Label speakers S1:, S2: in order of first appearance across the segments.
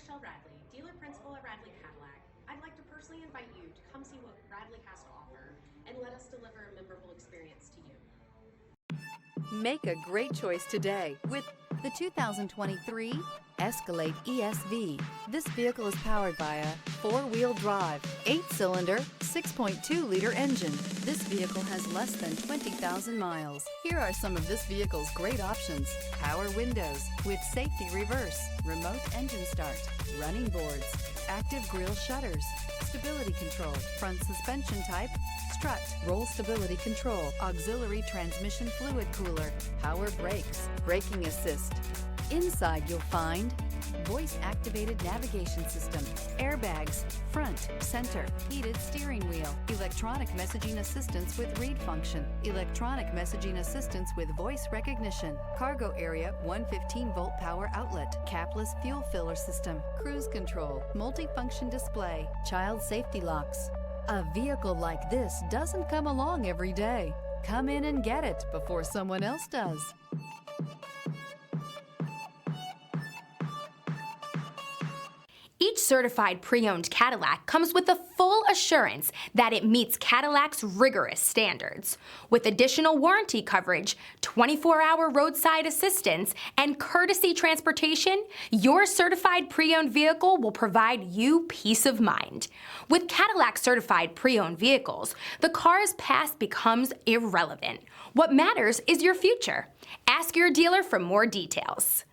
S1: Radley, dealer principal at Radley Cadillac. I'd like to personally invite you to come see what Radley has to offer and let us deliver a memorable experience to you.
S2: Make a great choice today with the 2023 Escalade ESV. This vehicle is powered by a four-wheel drive, 8-cylinder, 6.2-liter engine. This vehicle has less than 20,000 miles. Here are some of this vehicle's great options: power windows with safety reverse, remote engine start, running boards, active grille shutters, stability control, front suspension type, strut, roll stability control, auxiliary transmission fluid cooler, power brakes, braking assist. Inside you'll find voice-activated navigation system, airbags, front, center, heated steering wheel, electronic messaging assistance with read function, electronic messaging assistance with voice recognition, cargo area 115-volt power outlet, capless fuel filler system, cruise control, multifunction display, child safety locks. A vehicle like this doesn't come along every day. Come in and get it before someone else does.
S3: Each certified pre-owned Cadillac comes with the full assurance that it meets Cadillac's rigorous standards. With additional warranty coverage, 24-hour roadside assistance, and courtesy transportation, your certified pre-owned vehicle will provide you peace of mind. With Cadillac certified pre-owned vehicles, the car's past becomes irrelevant. What matters is your future. Ask your dealer for more details.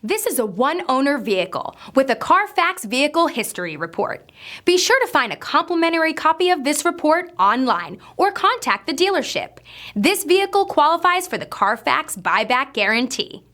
S3: This is a one-owner vehicle with a Carfax Vehicle History Report. Be sure to find a complimentary copy of this report online or contact the dealership. This vehicle qualifies for the Carfax Buyback Guarantee.